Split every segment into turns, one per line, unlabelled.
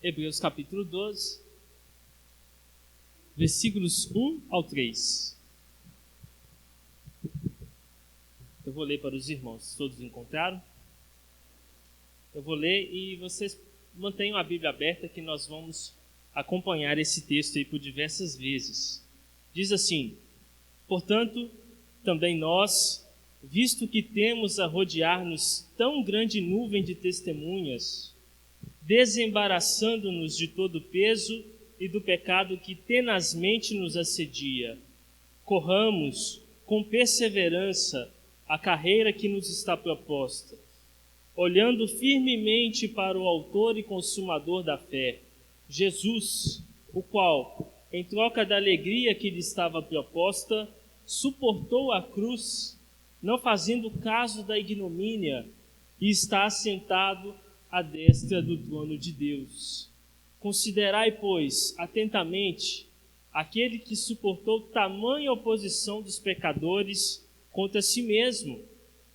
Hebreus capítulo 12, versículos 1 ao 3. Eu vou ler para os irmãos, todos encontraram? Eu vou ler e vocês mantenham a Bíblia aberta que nós vamos acompanhar esse texto aí por diversas vezes. Diz assim: portanto, também nós, visto que temos a rodear-nos tão grande nuvem de testemunhas, desembaraçando-nos de todo o peso e do pecado que tenazmente nos assedia, corramos com perseverança a carreira que nos está proposta, olhando firmemente para o autor e consumador da fé, Jesus, o qual, em troca da alegria que lhe estava proposta, suportou a cruz, não fazendo caso da ignomínia, e está assentado à destra do trono de Deus. Considerai, pois, atentamente aquele que suportou tamanha oposição dos pecadores contra si mesmo,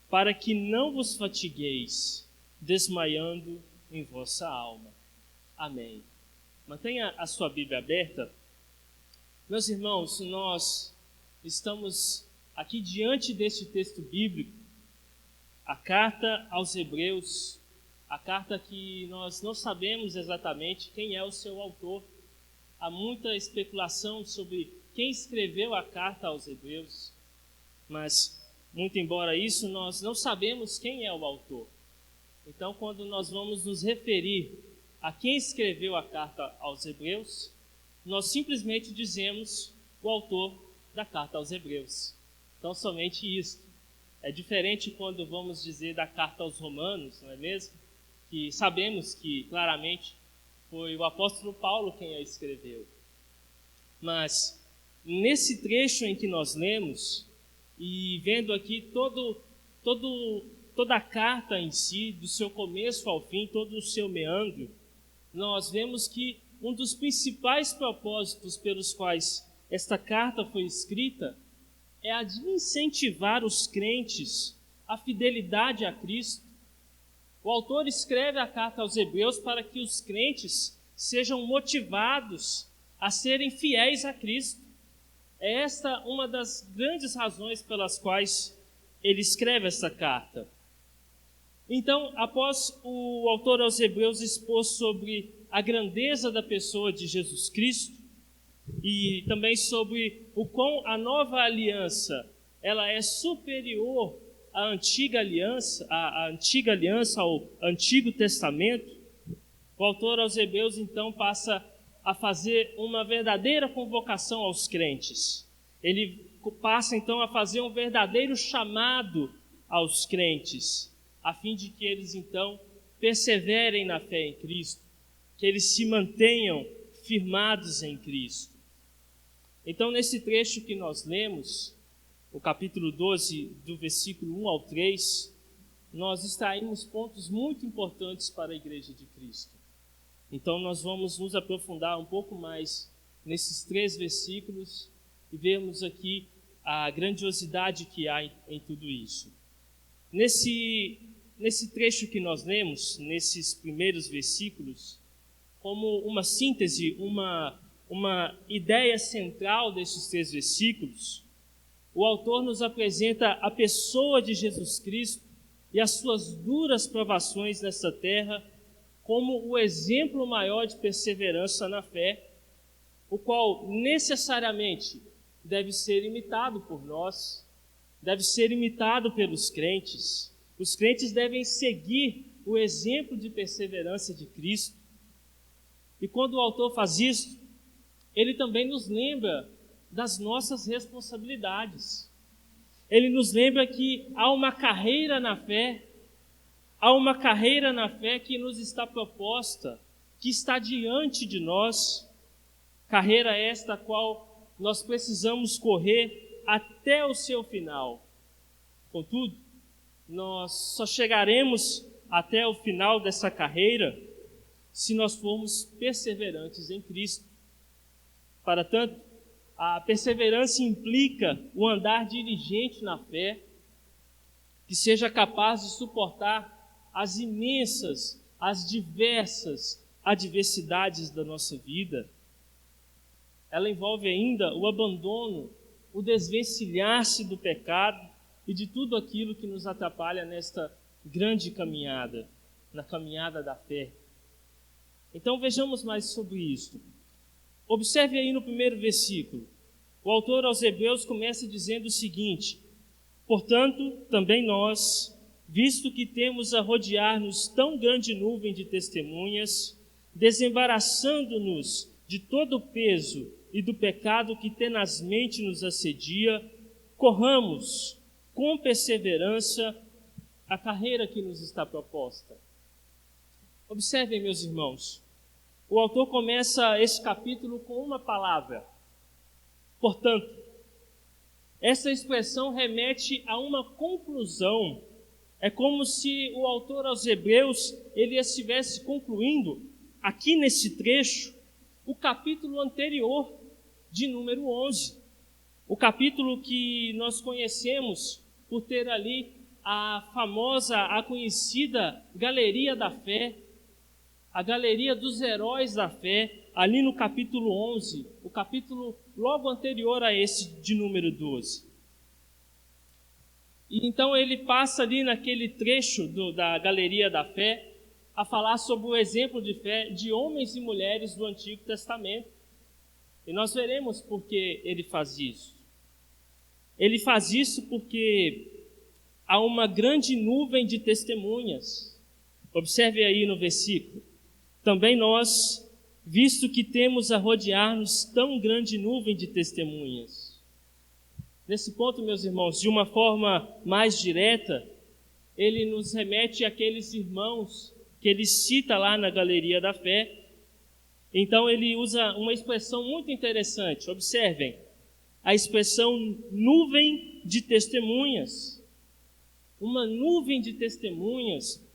para que não vos fatigueis, desmaiando em vossa alma. Amém. Mantenha a sua Bíblia aberta. Meus irmãos, nós estamos aqui diante deste texto bíblico, a carta aos Hebreus, a carta que nós não sabemos exatamente quem é o seu autor. Há muita especulação sobre quem escreveu a carta aos Hebreus, mas, muito embora isso, nós não sabemos quem é o autor. Então, quando nós vamos nos referir a quem escreveu a carta aos Hebreus, nós simplesmente dizemos o autor da carta aos Hebreus. Então, somente isso. É diferente quando vamos dizer da carta aos Romanos, não é mesmo? Que sabemos que, claramente, foi o apóstolo Paulo quem a escreveu. Mas, nesse trecho em que nós lemos, e vendo aqui toda a carta em si, do seu começo ao fim, todo o seu meandro, nós vemos que um dos principais propósitos pelos quais esta carta foi escrita é a de incentivar os crentes à fidelidade a Cristo. O autor escreve a carta aos Hebreus para que os crentes sejam motivados a serem fiéis a Cristo. É esta uma das grandes razões pelas quais ele escreve essa carta. Então, após o autor aos Hebreus expor sobre a grandeza da pessoa de Jesus Cristo e também sobre o quão a nova aliança ela é superior à antiga aliança, ao Antigo Testamento, o autor aos Hebreus então passa a fazer uma verdadeira convocação aos crentes. Ele passa então a fazer um verdadeiro chamado aos crentes, a fim de que eles então perseverem na fé em Cristo, que eles se mantenham firmados em Cristo. Então, nesse trecho que nós lemos, o capítulo 12, do versículo 1 ao 3, nós extraímos pontos muito importantes para a Igreja de Cristo. Então, nós vamos nos aprofundar um pouco mais nesses 3 versículos e vermos aqui a grandiosidade que há em tudo isso. Nesse trecho que nós lemos, nesses primeiros versículos, como uma síntese, uma ideia central desses 3 versículos, o autor nos apresenta a pessoa de Jesus Cristo e as suas duras provações nessa terra como o exemplo maior de perseverança na fé, o qual necessariamente deve ser imitado por nós, deve ser imitado pelos crentes. Os crentes devem seguir o exemplo de perseverança de Cristo. E quando o autor faz isso, ele também nos lembra das nossas responsabilidades. Ele nos lembra que há uma carreira na fé, que nos está proposta, que está diante de nós, carreira esta a qual nós precisamos correr até o seu final. Contudo, nós só chegaremos até o final dessa carreira se nós formos perseverantes em Cristo. Para tanto, a perseverança implica o andar diligente na fé, que seja capaz de suportar as imensas, as diversas, adversidades da nossa vida. Ela envolve ainda o abandono, o desvencilhar-se do pecado e de tudo aquilo que nos atrapalha nesta grande caminhada, na caminhada da fé. Então vejamos mais sobre isso. Observe aí no primeiro versículo. O autor aos Hebreus começa dizendo o seguinte: portanto, também nós, visto que temos a rodear-nos tão grande nuvem de testemunhas, desembaraçando-nos de todo o peso e do pecado que tenazmente nos assedia, corramos com perseverança a carreira que nos está proposta. Observem, meus irmãos, o autor começa esse capítulo com uma palavra, portanto. Essa expressão remete a uma conclusão. É como se o autor aos Hebreus ele estivesse concluindo, aqui nesse trecho, o capítulo anterior, de número 11. O capítulo que nós conhecemos por ter ali a famosa, a conhecida Galeria da Fé, a Galeria dos Heróis da Fé, ali no capítulo 11, o capítulo logo anterior a esse de número 12. E então ele passa ali naquele trecho da Galeria da Fé a falar sobre o exemplo de fé de homens e mulheres do Antigo Testamento. E nós veremos por que ele faz isso. Ele faz isso porque há uma grande nuvem de testemunhas. Observe aí no versículo. Também nós, visto que temos a rodear-nos tão grande nuvem de testemunhas. Nesse ponto, meus irmãos, de uma forma mais direta, ele nos remete àqueles irmãos que ele cita lá na Galeria da Fé. Então ele usa uma expressão muito interessante. Observem, a expressão nuvem de testemunhas. Uma nuvem de testemunhas,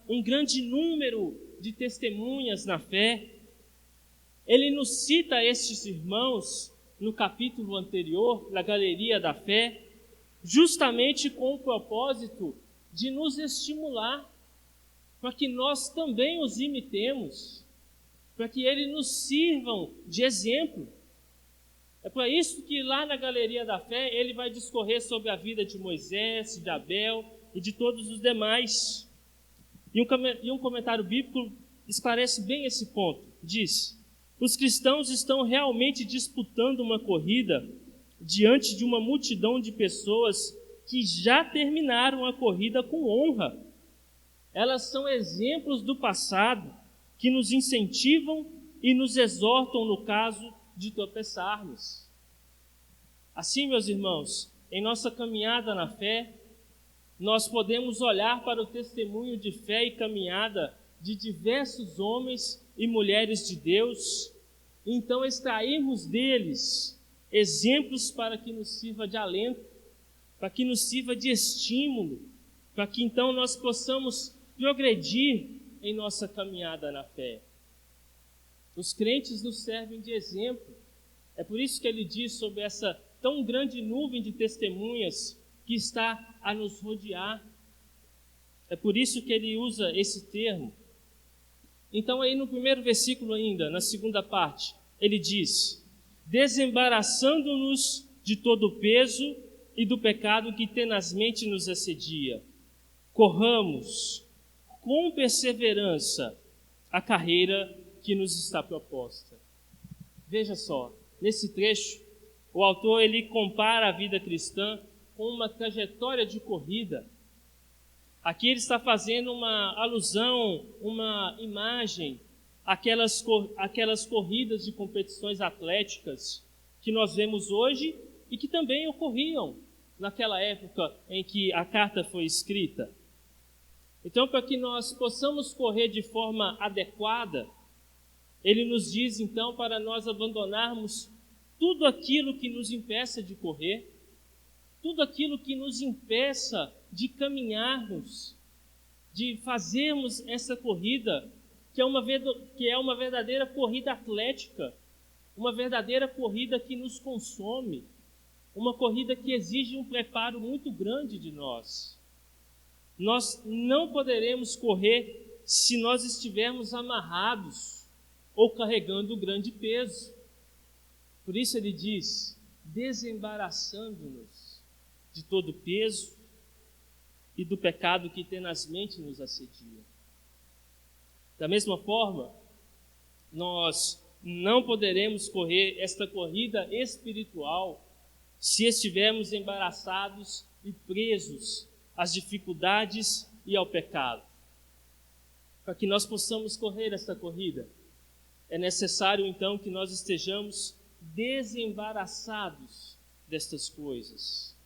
um grande número de testemunhas na fé. Ele nos cita estes irmãos no capítulo anterior, na Galeria da Fé, justamente com o propósito de nos estimular para que nós também os imitemos, para que eles nos sirvam de exemplo. É por isso que lá na Galeria da Fé ele vai discorrer sobre a vida de Moisés, de Abel e de todos os demais. E um comentário bíblico esclarece bem esse ponto. Diz: os cristãos estão realmente disputando uma corrida diante de uma multidão de pessoas que já terminaram a corrida com honra. Elas são exemplos do passado que nos incentivam e nos exortam no caso de tropeçarmos. Assim, meus irmãos, em nossa caminhada na fé, nós podemos olhar para o testemunho de fé e caminhada de diversos homens e mulheres de Deus, e então extrairmos deles exemplos para que nos sirva de alento, para que nos sirva de estímulo, para que então nós possamos progredir em nossa caminhada na fé. Os crentes nos servem de exemplo. É por isso que ele diz sobre essa tão grande nuvem de testemunhas que está a nos rodear. É por isso que ele usa esse termo. Então aí no primeiro versículo ainda, na segunda parte, ele diz: desembaraçando-nos de todo o peso e do pecado que tenazmente nos assedia, corramos com perseverança a carreira que nos está proposta. Veja só, nesse trecho, o autor ele compara a vida cristã com uma trajetória de corrida. Aqui ele está fazendo uma alusão, uma imagem àquelas corridas de competições atléticas que nós vemos hoje e que também ocorriam naquela época em que a carta foi escrita. Então, para que nós possamos correr de forma adequada, ele nos diz, então, para nós abandonarmos tudo aquilo que nos impeça de correr, tudo aquilo que nos impeça de caminharmos, de fazermos essa corrida, que é uma verdadeira corrida atlética, uma verdadeira corrida que nos consome, uma corrida que exige um preparo muito grande de nós. Nós não poderemos correr se nós estivermos amarrados ou carregando grande peso. Por isso ele diz, desembaraçando-nos de todo peso e do pecado que tenazmente nos assedia. Da mesma forma, nós não poderemos correr esta corrida espiritual se estivermos embaraçados e presos às dificuldades e ao pecado. Para que nós possamos correr esta corrida, é necessário então que nós estejamos desembaraçados destas coisas.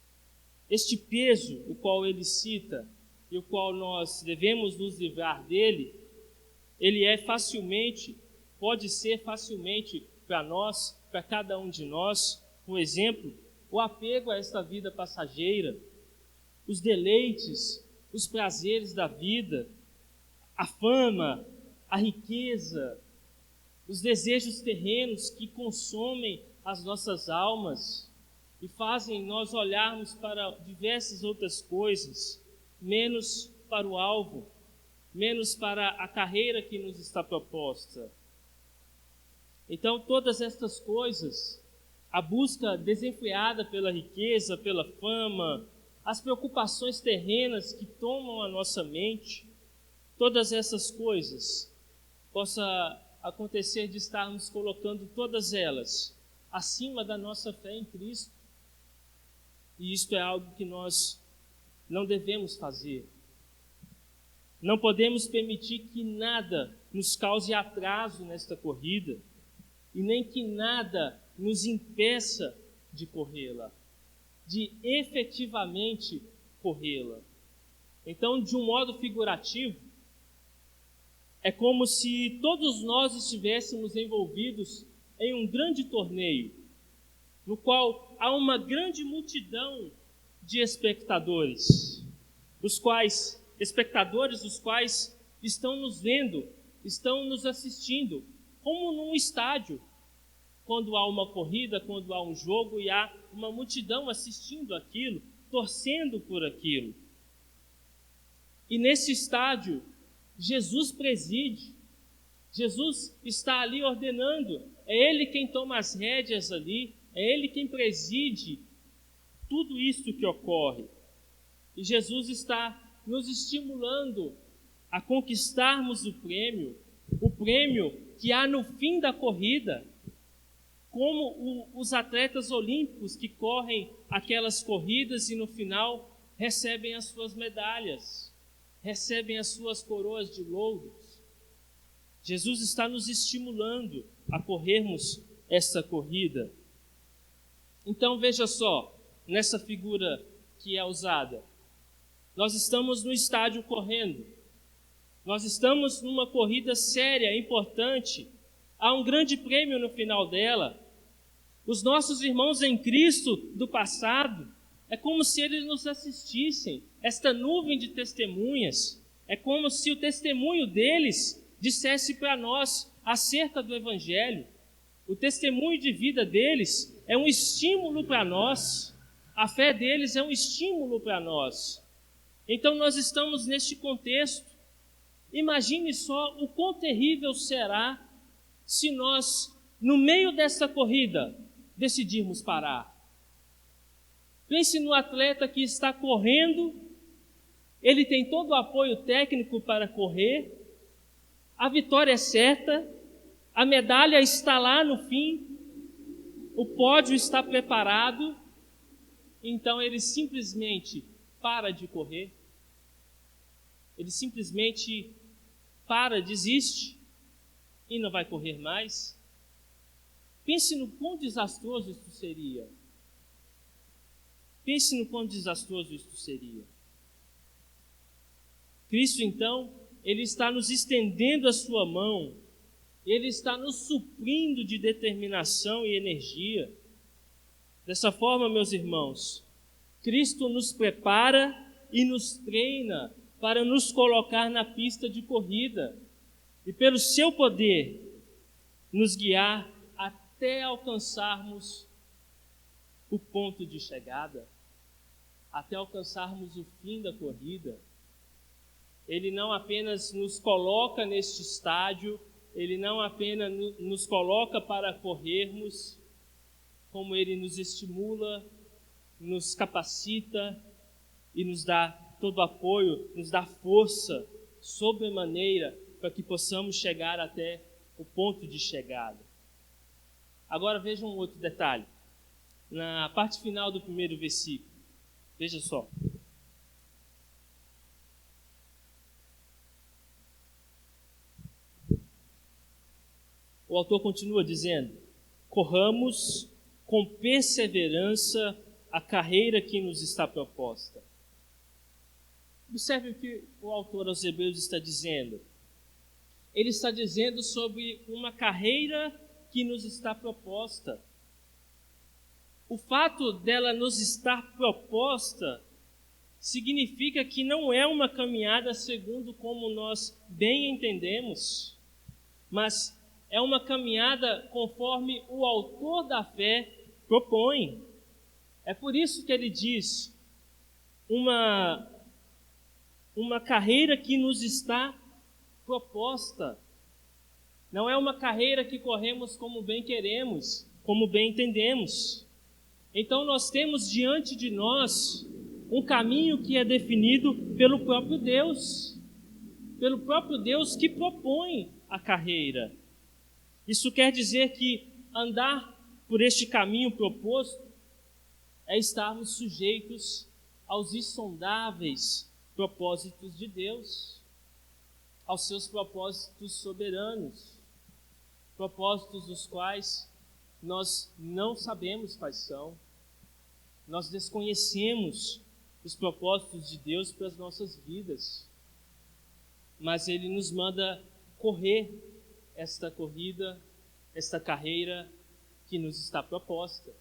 Este peso, o qual ele cita e o qual nós devemos nos livrar dele, ele pode ser facilmente para nós, para cada um de nós, por exemplo, o apego a esta vida passageira, os deleites, os prazeres da vida, a fama, a riqueza, os desejos terrenos que consomem as nossas almas e fazem nós olharmos para diversas outras coisas, menos para o alvo, menos para a carreira que nos está proposta. Então, todas estas coisas, a busca desenfreada pela riqueza, pela fama, as preocupações terrenas que tomam a nossa mente, todas essas coisas, possa acontecer de estarmos colocando todas elas acima da nossa fé em Cristo. E isto é algo que nós não devemos fazer. Não podemos permitir que nada nos cause atraso nesta corrida e nem que nada nos impeça de corrê-la, de efetivamente corrê-la. Então, de um modo figurativo, é como se todos nós estivéssemos envolvidos em um grande torneio, no qual há uma grande multidão de espectadores, os quais estão nos vendo, estão nos assistindo, como num estádio, quando há uma corrida, quando há um jogo e há uma multidão assistindo aquilo, torcendo por aquilo. E nesse estádio, Jesus preside, Jesus está ali ordenando, é Ele quem toma as rédeas ali, é Ele quem preside tudo isso que ocorre. E Jesus está nos estimulando a conquistarmos o prêmio que há no fim da corrida, como os atletas olímpicos que correm aquelas corridas e no final recebem as suas medalhas, recebem as suas coroas de louros. Jesus está nos estimulando a corrermos essa corrida. Então veja só, nessa figura que é usada, nós estamos no estádio correndo, nós estamos numa corrida séria, importante, há um grande prêmio no final dela. Os nossos irmãos em Cristo do passado, é como se eles nos assistissem, esta nuvem de testemunhas, é como se o testemunho deles dissesse para nós acerca do Evangelho. O testemunho de vida deles é um estímulo para nós, a fé deles é um estímulo para nós. Então nós estamos neste contexto. Imagine só o quão terrível será se nós, no meio dessa corrida, decidirmos parar. Pense no atleta que está correndo, ele tem todo o apoio técnico para correr, a vitória é certa, a medalha está lá no fim, o pódio está preparado, então ele simplesmente para de correr, ele simplesmente desiste e não vai correr mais. Pense no quão desastroso isso seria. Pense no quão desastroso isso seria. Cristo, então, Ele está nos estendendo a sua mão, Ele está nos suprindo de determinação e energia. Dessa forma, meus irmãos, Cristo nos prepara e nos treina para nos colocar na pista de corrida e, pelo seu poder, nos guiar até alcançarmos o ponto de chegada, até alcançarmos o fim da corrida. Ele não apenas nos coloca neste estádio, Ele não apenas nos coloca para corrermos, como Ele nos estimula, nos capacita e nos dá todo o apoio, nos dá força sobremaneira para que possamos chegar até o ponto de chegada. Agora veja um outro detalhe. Na parte final do primeiro versículo, veja só. O autor continua dizendo: corramos com perseverança a carreira que nos está proposta. Observe o que o autor aos Hebreus está dizendo. Ele está dizendo sobre uma carreira que nos está proposta. O fato dela nos estar proposta significa que não é uma caminhada segundo como nós bem entendemos, mas é uma caminhada conforme o autor da fé propõe. É por isso que ele diz, uma carreira que nos está proposta. Não é uma carreira que corremos como bem queremos, como bem entendemos. Então nós temos diante de nós um caminho que é definido pelo próprio Deus que propõe a carreira. Isso quer dizer que andar por este caminho proposto é estarmos sujeitos aos insondáveis propósitos de Deus, aos seus propósitos soberanos, propósitos dos quais nós não sabemos quais são, nós desconhecemos os propósitos de Deus para as nossas vidas, mas Ele nos manda correr esta corrida, esta carreira que nos está proposta.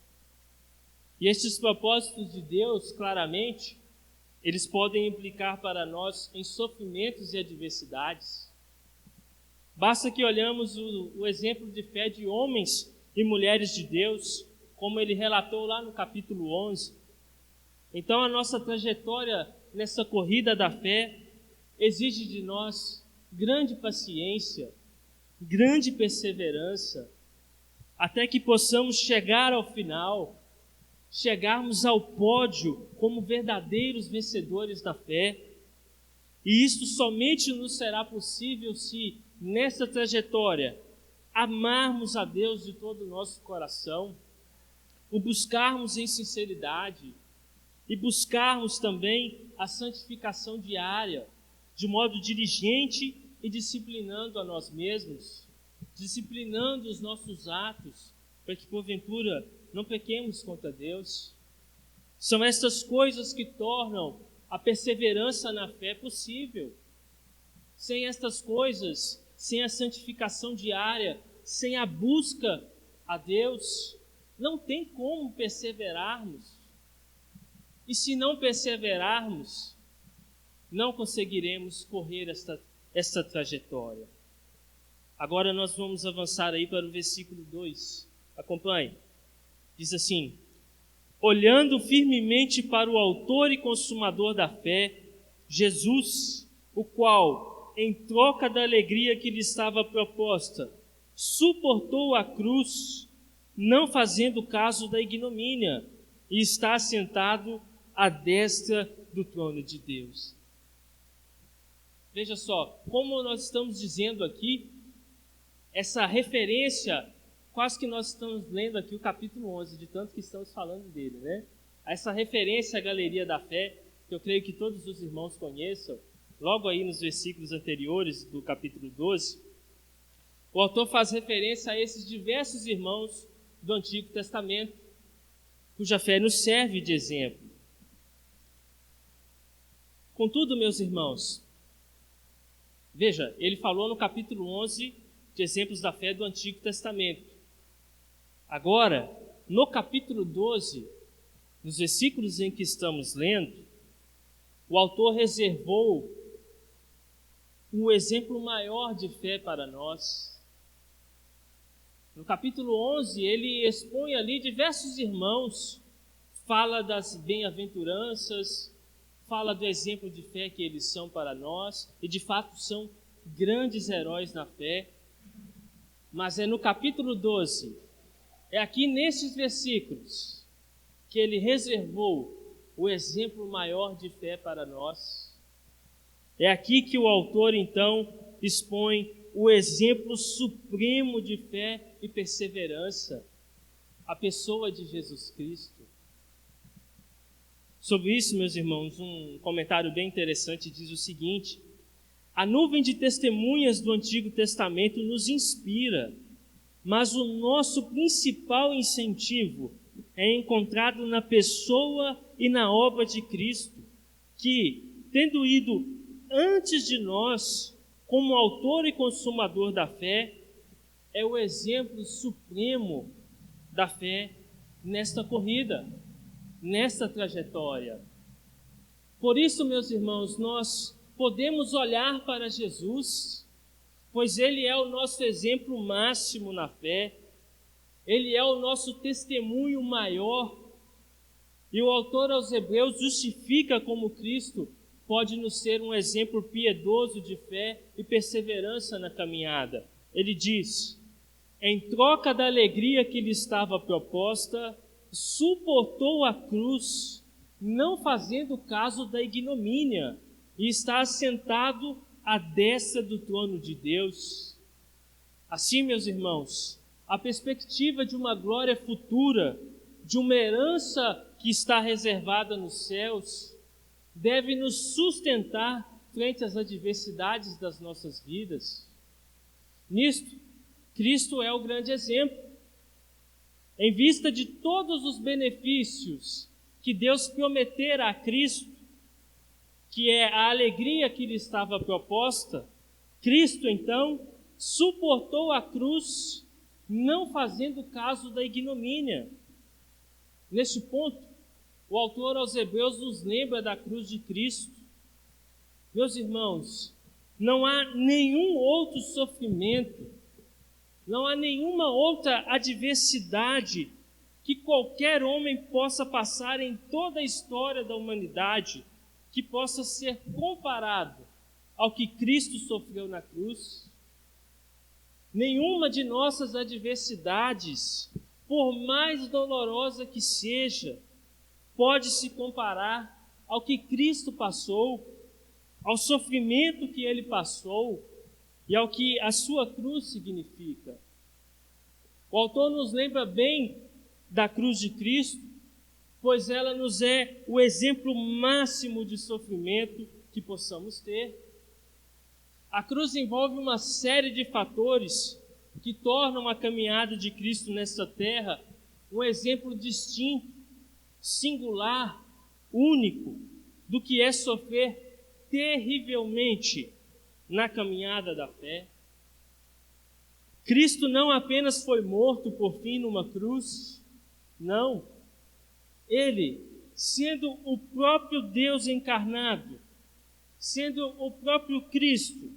E estes propósitos de Deus, claramente, eles podem implicar para nós em sofrimentos e adversidades. Basta que olhamos o exemplo de fé de homens e mulheres de Deus, como ele relatou lá no capítulo 11. Então, a nossa trajetória nessa corrida da fé exige de nós grande paciência, grande perseverança, até que possamos chegar ao final, chegarmos ao pódio como verdadeiros vencedores da fé. E isto somente nos será possível se, nessa trajetória, amarmos a Deus de todo o nosso coração, o buscarmos em sinceridade e buscarmos também a santificação diária, de modo diligente e disciplinando a nós mesmos, disciplinando os nossos atos, para que porventura não pequemos contra Deus. São estas coisas que tornam a perseverança na fé possível. Sem estas coisas, sem a santificação diária, sem a busca a Deus, não tem como perseverarmos. E se não perseverarmos, não conseguiremos correr esta trajetória. Agora nós vamos avançar aí para o versículo 2. Acompanhe. Diz assim: olhando firmemente para o autor e consumador da fé, Jesus, o qual, em troca da alegria que lhe estava proposta, suportou a cruz, não fazendo caso da ignomínia, e está assentado à destra do trono de Deus. Veja só, como nós estamos dizendo aqui, essa referência, quase que nós estamos lendo aqui o capítulo 11, de tanto que estamos falando dele, né? Essa referência à galeria da fé, que eu creio que todos os irmãos conheçam, logo aí nos versículos anteriores do capítulo 12, o autor faz referência a esses diversos irmãos do Antigo Testamento, cuja fé nos serve de exemplo. Contudo, meus irmãos, veja, ele falou no capítulo 11 de exemplos da fé do Antigo Testamento. Agora, no capítulo 12, nos versículos em que estamos lendo, o autor reservou um exemplo maior de fé para nós. No capítulo 11, ele expõe ali diversos irmãos, fala das bem-aventuranças, fala do exemplo de fé que eles são para nós, e de fato são grandes heróis na fé. Mas é no capítulo 12, é aqui nesses versículos, que ele reservou o exemplo maior de fé para nós. É aqui que o autor, então, expõe o exemplo supremo de fé e perseverança, a pessoa de Jesus Cristo. Sobre isso, meus irmãos, um comentário bem interessante diz o seguinte: a nuvem de testemunhas do Antigo Testamento nos inspira, mas o nosso principal incentivo é encontrado na pessoa e na obra de Cristo, que, tendo ido antes de nós, como autor e consumador da fé, é o exemplo supremo da fé nesta corrida, nesta trajetória. Por isso, meus irmãos, nós podemos olhar para Jesus, pois Ele é o nosso exemplo máximo na fé, Ele é o nosso testemunho maior, e o autor aos Hebreus justifica como Cristo pode nos ser um exemplo piedoso de fé e perseverança na caminhada. Ele diz: em troca da alegria que lhe estava proposta, suportou a cruz, não fazendo caso da ignomínia, e está assentado à destra do trono de Deus. Assim, meus irmãos, a perspectiva de uma glória futura, de uma herança que está reservada nos céus, deve nos sustentar frente às adversidades das nossas vidas. Nisto, Cristo é o grande exemplo. Em vista de todos os benefícios que Deus prometera a Cristo, que é a alegria que lhe estava proposta, Cristo, então, suportou a cruz, não fazendo caso da ignomínia. Neste ponto, o autor aos Hebreus nos lembra da cruz de Cristo. Meus irmãos, não há nenhum outro sofrimento, não há nenhuma outra adversidade que qualquer homem possa passar em toda a história da humanidade que possa ser comparado ao que Cristo sofreu na cruz. Nenhuma de nossas adversidades, por mais dolorosa que seja, pode se comparar ao que Cristo passou, ao sofrimento que Ele passou e ao que a sua cruz significa. O autor nos lembra bem da cruz de Cristo, pois ela nos é o exemplo máximo de sofrimento que possamos ter. A cruz envolve uma série de fatores que tornam a caminhada de Cristo nesta terra um exemplo distinto, singular, único, do que é sofrer terrivelmente na caminhada da fé. Cristo não apenas foi morto por fim numa cruz, não. Ele, sendo o próprio Deus encarnado, sendo o próprio Cristo,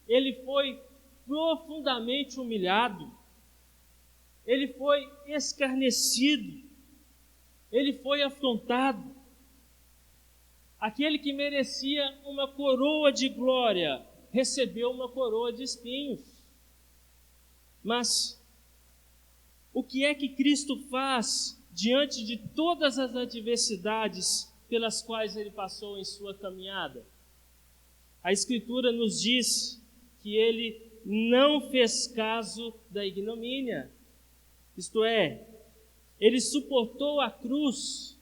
ele foi profundamente humilhado, ele foi escarnecido, ele foi afrontado. Aquele que merecia uma coroa de glória, recebeu uma coroa de espinhos. Mas o que é que Cristo faz diante de todas as adversidades pelas quais ele passou em sua caminhada? A Escritura nos diz que ele não fez caso da ignomínia, isto é, ele suportou a cruz,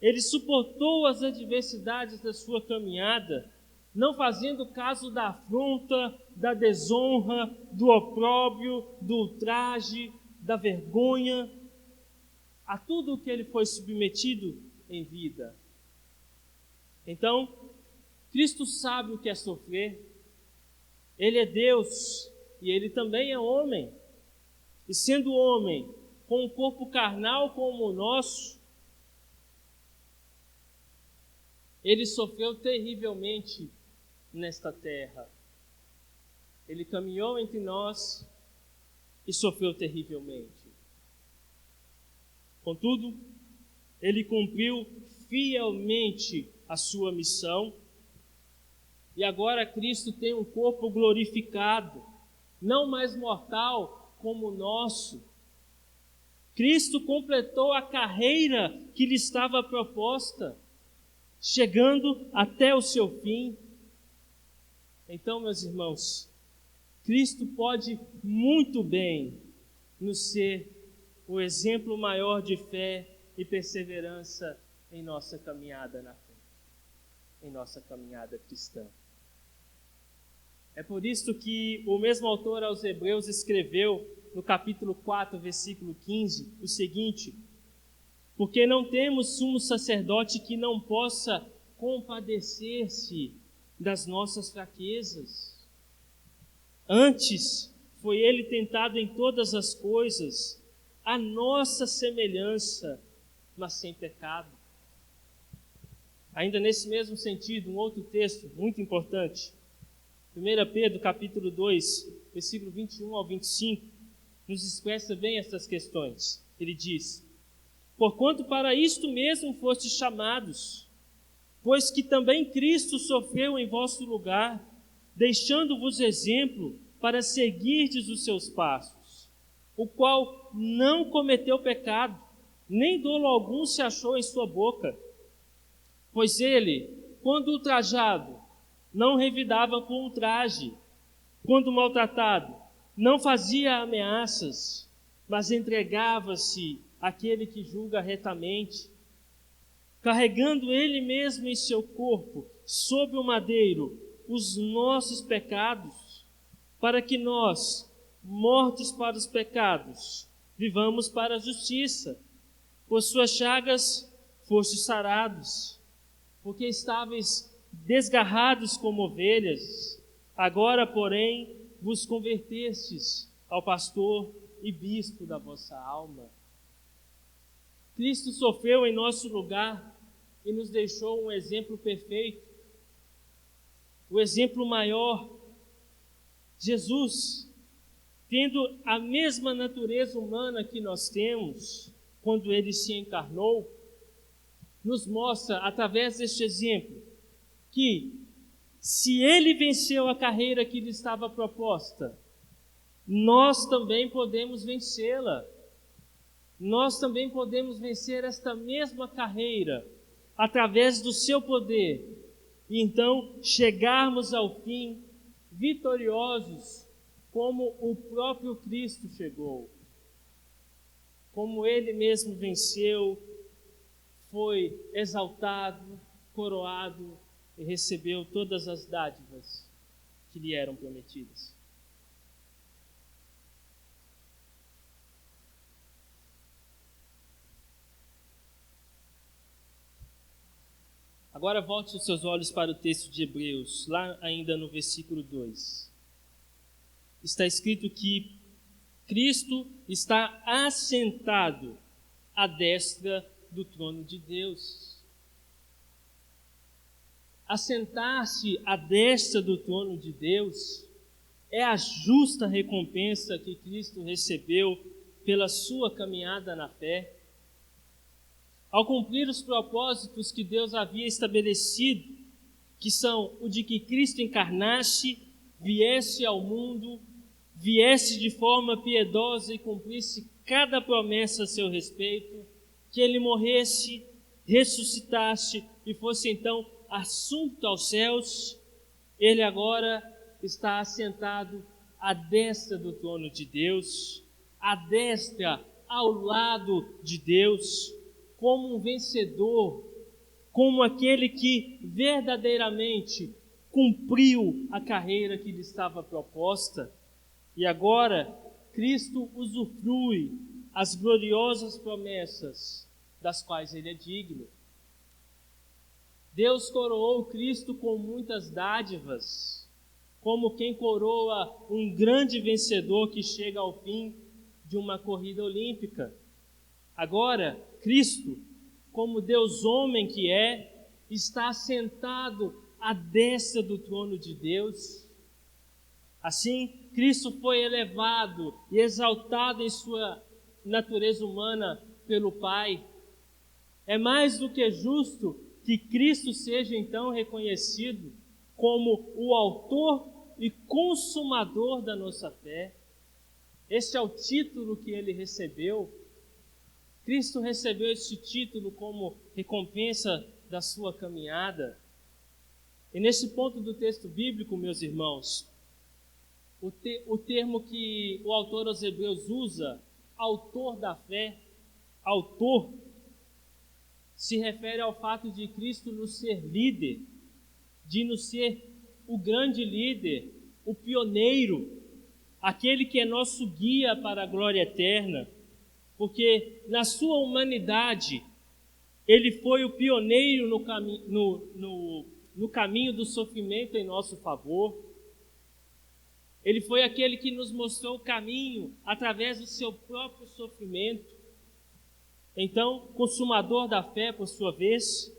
ele suportou as adversidades da sua caminhada, não fazendo caso da afronta, da desonra, do opróbrio, do ultraje, da vergonha, a tudo o que ele foi submetido em vida. Então, Cristo sabe o que é sofrer. Ele é Deus e ele também é homem. E sendo homem, com um corpo carnal como o nosso, ele sofreu terrivelmente nesta terra. Ele caminhou entre nós e sofreu terrivelmente. Contudo, ele cumpriu fielmente a sua missão. E agora Cristo tem um corpo glorificado, não mais mortal como o nosso. Cristo completou a carreira que lhe estava proposta, chegando até o seu fim. Então, meus irmãos, Cristo pode muito bem nos ser o exemplo maior de fé e perseverança em nossa caminhada na fé, em nossa caminhada cristã. É por isso que o mesmo autor aos Hebreus escreveu no capítulo 4, versículo 15, o seguinte: porque não temos sumo sacerdote que não possa compadecer-se das nossas fraquezas. Antes, foi ele tentado em todas as coisas, a nossa semelhança, mas sem pecado. Ainda nesse mesmo sentido, um outro texto muito importante, 1 Pedro capítulo 2, versículo 21 ao 25, nos expressa bem essas questões. Ele diz: porquanto para isto mesmo fostes chamados, pois que também Cristo sofreu em vosso lugar, deixando-vos exemplo para seguirdes os seus passos, o qual não cometeu pecado, nem dolo algum se achou em sua boca. Pois ele, quando ultrajado, não revidava com ultraje, quando maltratado, não fazia ameaças, mas entregava-se àquele que julga retamente, carregando ele mesmo em seu corpo, sob o madeiro, os nossos pecados, para que nós, mortos para os pecados, vivamos para a justiça. Por suas chagas fostes sarados, porque estáveis desgarrados como ovelhas, agora, porém, vos convertestes ao pastor e bispo da vossa alma. Cristo sofreu em nosso lugar e nos deixou um exemplo perfeito, o exemplo maior. Jesus, tendo a mesma natureza humana que nós temos, quando ele se encarnou, nos mostra, através deste exemplo, que se ele venceu a carreira que lhe estava proposta, nós também podemos vencê-la. Nós também podemos vencer esta mesma carreira através do seu poder e então chegarmos ao fim vitoriosos como o próprio Cristo chegou. Como ele mesmo venceu, foi exaltado, coroado e recebeu todas as dádivas que lhe eram prometidas. Agora volte os seus olhos para o texto de Hebreus, lá ainda no versículo 2. Está escrito que Cristo está assentado à destra do trono de Deus. Assentar-se à destra do trono de Deus é a justa recompensa que Cristo recebeu pela sua caminhada na fé. Ao cumprir os propósitos que Deus havia estabelecido, que são o de que Cristo encarnasse, viesse ao mundo, viesse de forma piedosa e cumprisse cada promessa a seu respeito, que ele morresse, ressuscitasse e fosse então assunto aos céus, ele agora está assentado à destra do trono de Deus, à destra, ao lado de Deus, como um vencedor, como aquele que verdadeiramente cumpriu a carreira que lhe estava proposta. E agora, Cristo usufrui as gloriosas promessas das quais ele é digno. Deus coroou Cristo com muitas dádivas, como quem coroa um grande vencedor que chega ao fim de uma corrida olímpica. Agora, Cristo, como Deus homem que é, está sentado à destra do trono de Deus. Assim, Cristo foi elevado e exaltado em sua natureza humana pelo Pai. É mais do que justo que Cristo seja então reconhecido como o autor e consumador da nossa fé. Este é o título que ele recebeu. Cristo recebeu esse título como recompensa da sua caminhada. E nesse ponto do texto bíblico, meus irmãos, o termo que o autor aos Hebreus usa, autor da fé, autor, se refere ao fato de Cristo nos ser líder, de nos ser o grande líder, o pioneiro, aquele que é nosso guia para a glória eterna, porque na sua humanidade, ele foi o pioneiro no caminho do sofrimento em nosso favor. Ele foi aquele que nos mostrou o caminho através do seu próprio sofrimento. Então, consumador da fé, por sua vez,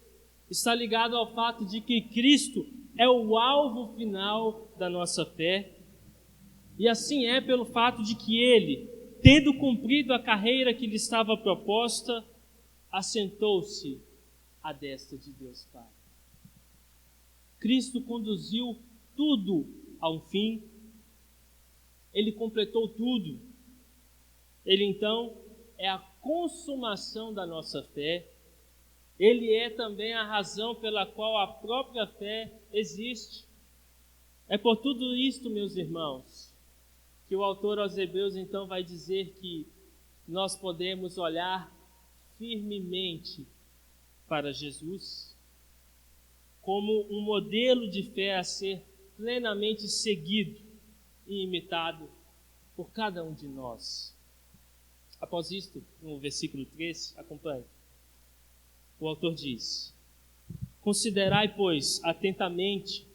está ligado ao fato de que Cristo é o alvo final da nossa fé. E assim é pelo fato de que ele, tendo cumprido a carreira que lhe estava proposta, assentou-se à destra de Deus Pai. Cristo conduziu tudo a um fim. Ele completou tudo. Ele então é a consumação da nossa fé. Ele é também a razão pela qual a própria fé existe. É por tudo isto, meus irmãos, que o autor aos Hebreus então vai dizer que nós podemos olhar firmemente para Jesus como um modelo de fé a ser plenamente seguido e imitado por cada um de nós. Após isto, no versículo 13, acompanhe. O autor diz: considerai, pois, atentamente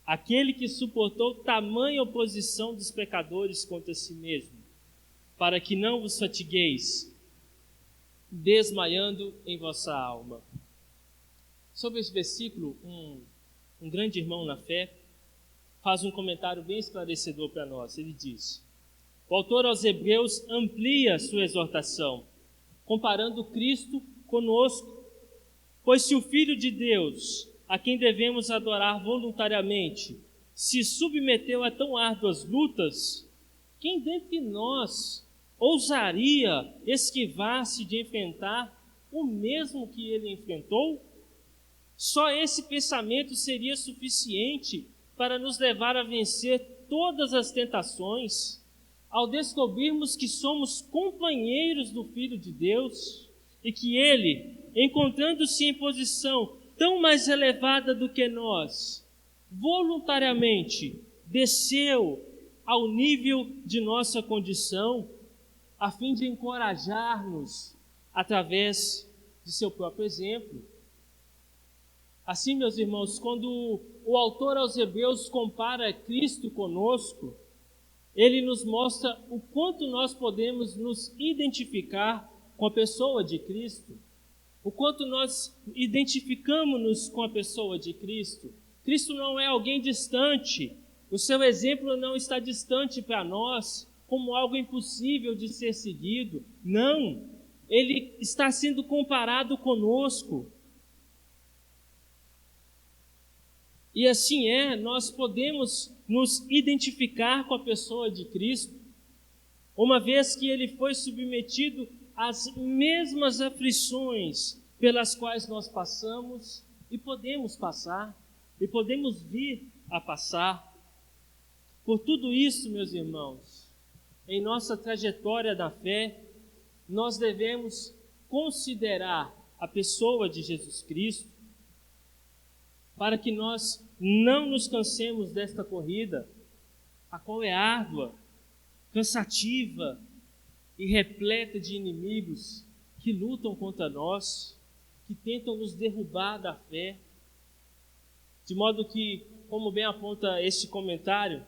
aquele que suportou tamanha oposição dos pecadores contra si mesmo, para que não vos fatigueis, desmaiando em vossa alma. Sobre esse versículo, um grande irmão na fé faz um comentário bem esclarecedor para nós. Ele diz: o autor aos Hebreus amplia sua exortação, comparando Cristo conosco, pois se o Filho de Deus, a quem devemos adorar voluntariamente, se submeteu a tão árduas lutas, quem dentre nós ousaria esquivar-se de enfrentar o mesmo que ele enfrentou? Só esse pensamento seria suficiente para nos levar a vencer todas as tentações, ao descobrirmos que somos companheiros do Filho de Deus e que ele, encontrando-se em posição tão mais elevada do que nós, voluntariamente desceu ao nível de nossa condição, a fim de encorajar-nos através de seu próprio exemplo. Assim, meus irmãos, quando o autor aos Hebreus compara Cristo conosco, ele nos mostra o quanto nós podemos nos identificar com a pessoa de Cristo, o quanto nós identificamos-nos com a pessoa de Cristo. Cristo não é alguém distante, o seu exemplo não está distante para nós, como algo impossível de ser seguido. Não, ele está sendo comparado conosco. E assim nós podemos nos identificar com a pessoa de Cristo, uma vez que ele foi submetido às mesmas aflições pelas quais nós passamos e podemos passar, e podemos vir a passar. Por tudo isso, meus irmãos, em nossa trajetória da fé, nós devemos considerar a pessoa de Jesus Cristo, para que nós não nos cansemos desta corrida, a qual é árdua, cansativa e repleta de inimigos que lutam contra nós, que tentam nos derrubar da fé. De modo que, como bem aponta este comentário,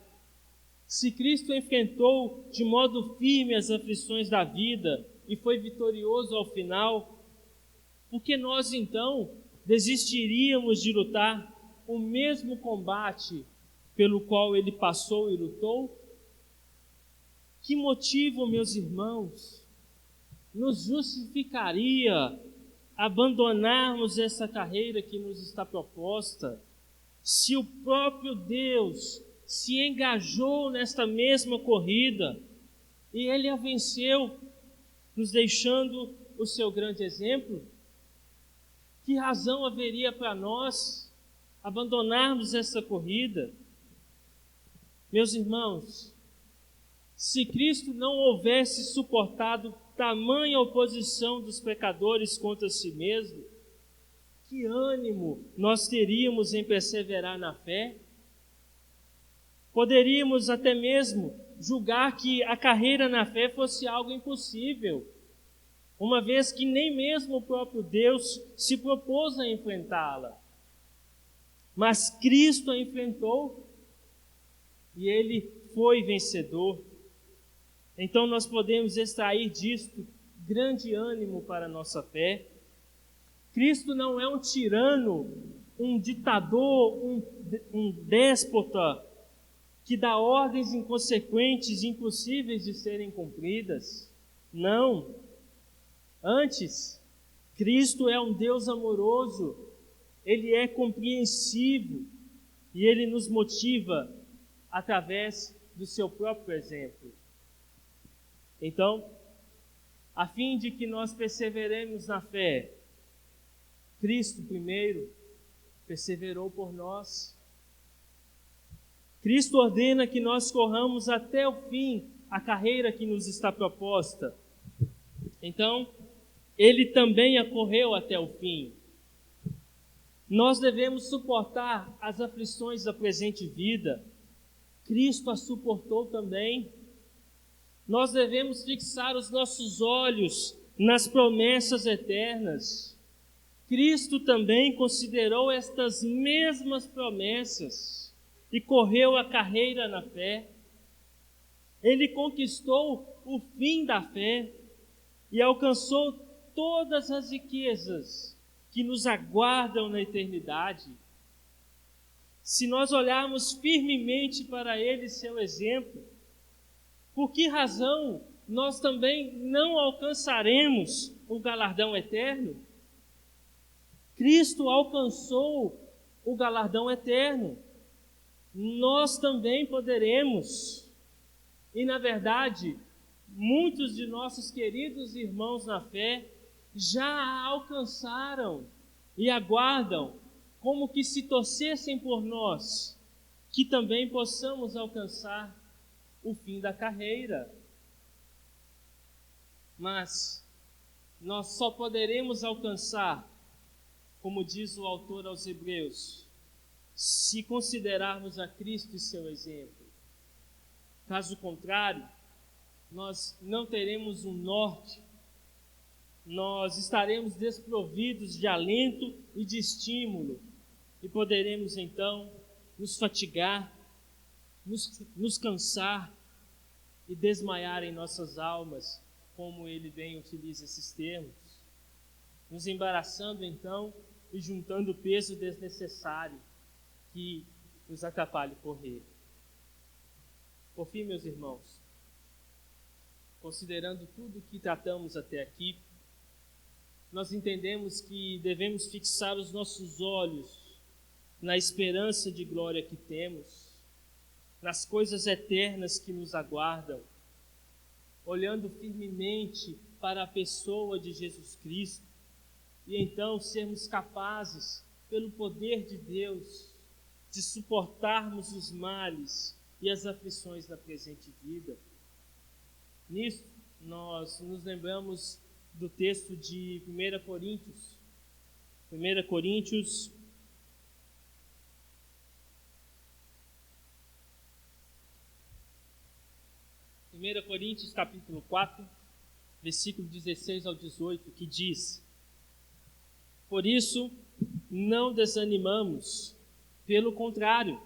se Cristo enfrentou de modo firme as aflições da vida e foi vitorioso ao final, por que nós então desistiríamos de lutar o mesmo combate pelo qual ele passou e lutou? Que motivo, meus irmãos, nos justificaria abandonarmos essa carreira que nos está proposta, se o próprio Deus se engajou nesta mesma corrida e Ele a venceu, nos deixando o seu grande exemplo? Que razão haveria para nós abandonarmos essa corrida? Meus irmãos, se Cristo não houvesse suportado tamanha oposição dos pecadores contra si mesmo, que ânimo nós teríamos em perseverar na fé? Poderíamos até mesmo julgar que a carreira na fé fosse algo impossível, uma vez que nem mesmo o próprio Deus se propôs a enfrentá-la. Mas Cristo a enfrentou e Ele foi vencedor. Então nós podemos extrair disto grande ânimo para a nossa fé. Cristo não é um tirano, um ditador, um déspota que dá ordens inconsequentes e impossíveis de serem cumpridas. Não. Antes, Cristo é um Deus amoroso, Ele é compreensivo e Ele nos motiva através do seu próprio exemplo. Então, a fim de que nós perseveremos na fé, Cristo primeiro perseverou por nós. Cristo ordena que nós corramos até o fim a carreira que nos está proposta. Então, Ele também a correu até o fim. Nós devemos suportar as aflições da presente vida. Cristo a suportou também. Nós devemos fixar os nossos olhos nas promessas eternas. Cristo também considerou estas mesmas promessas e correu a carreira na fé. Ele conquistou o fim da fé e alcançou todas as riquezas que nos aguardam na eternidade. Se nós olharmos firmemente para Ele e seu exemplo, por que razão nós também não alcançaremos o galardão eterno? Cristo alcançou o galardão eterno. Nós também poderemos. E, na verdade, muitos de nossos queridos irmãos na fé já a alcançaram e aguardam, como que se torcessem por nós, que também possamos alcançar o fim da carreira. Mas nós só poderemos alcançar, como diz o autor aos Hebreus, se considerarmos a Cristo e seu exemplo. Caso contrário, nós não teremos um norte, nós estaremos desprovidos de alento e de estímulo, e poderemos então nos fatigar, nos cansar e desmaiar em nossas almas, como ele bem utiliza esses termos, nos embaraçando então e juntando peso desnecessário que nos atrapalhe correr. Por fim, meus irmãos, considerando tudo que tratamos até aqui, nós entendemos que devemos fixar os nossos olhos na esperança de glória que temos, nas coisas eternas que nos aguardam, olhando firmemente para a pessoa de Jesus Cristo, e então sermos capazes, pelo poder de Deus, de suportarmos os males e as aflições da presente vida. Nisso, nós nos lembramos do texto de 1 Coríntios. 1 Coríntios, capítulo 4, versículo 16 ao 18, que diz: Por isso, não desanimamos, pelo contrário,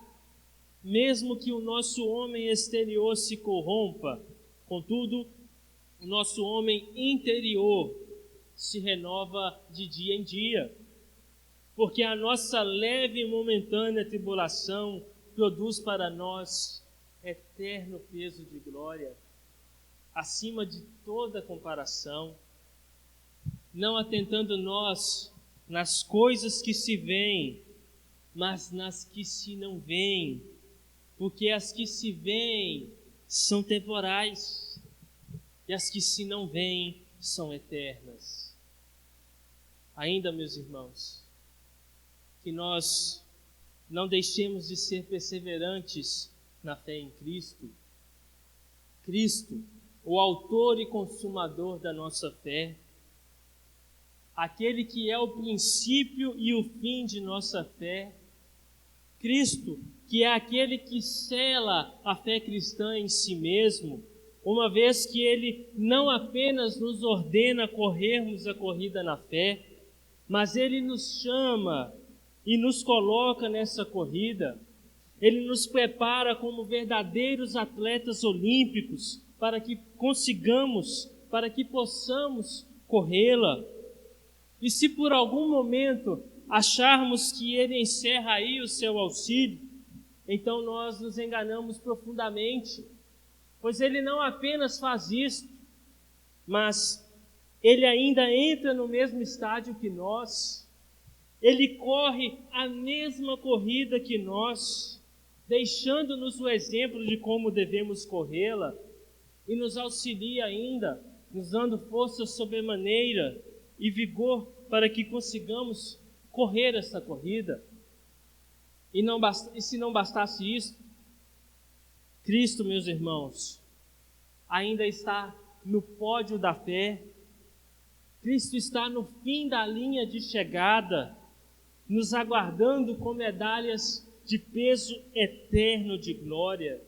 mesmo que o nosso homem exterior se corrompa, contudo, o nosso homem interior se renova de dia em dia, porque a nossa leve e momentânea tribulação produz para nós eterno peso de glória, acima de toda comparação, não atentando nós nas coisas que se veem, mas nas que se não veem, porque as que se veem são temporais e as que se não veem são eternas. Ainda, meus irmãos, que nós não deixemos de ser perseverantes na fé em Cristo. Cristo, o autor e consumador da nossa fé, aquele que é o princípio e o fim de nossa fé, Cristo, que é aquele que sela a fé cristã em si mesmo, uma vez que Ele não apenas nos ordena corrermos a corrida na fé, mas Ele nos chama e nos coloca nessa corrida. Ele nos prepara como verdadeiros atletas olímpicos para que consigamos, para que possamos corrê-la. E se por algum momento acharmos que Ele encerra aí o seu auxílio, então nós nos enganamos profundamente, pois Ele não apenas faz isso, mas Ele ainda entra no mesmo estádio que nós, Ele corre a mesma corrida que nós, deixando-nos o exemplo de como devemos corrê-la, e nos auxilia ainda, nos dando força sobremaneira e vigor para que consigamos correr essa corrida. E se não bastasse isso, Cristo, meus irmãos, ainda está no pódio da fé. Cristo está no fim da linha de chegada, nos aguardando com medalhas de peso eterno de glória,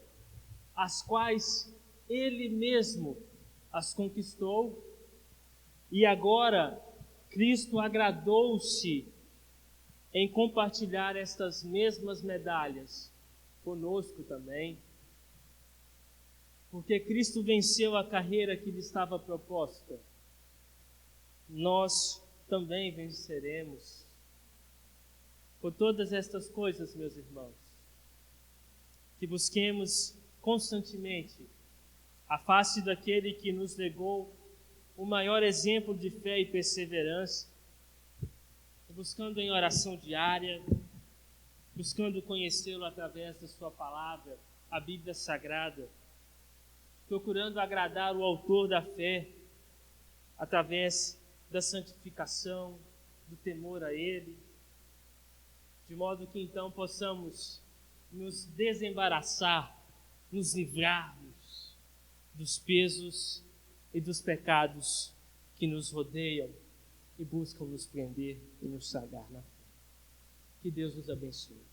as quais Ele mesmo as conquistou. E agora, Cristo agradou-se em compartilhar estas mesmas medalhas conosco também, porque Cristo venceu a carreira que lhe estava proposta. Nós também venceremos. Por todas estas coisas, meus irmãos, que busquemos constantemente a face daquele que nos legou o maior exemplo de fé e perseverança, buscando em oração diária, buscando conhecê-lo através da sua palavra, a Bíblia Sagrada, procurando agradar o autor da fé através da santificação, do temor a Ele, de modo que então possamos nos desembaraçar, nos livrarmos dos pesos e dos pecados que nos rodeiam e buscam nos prender e nos tragar na fé. Que Deus nos abençoe.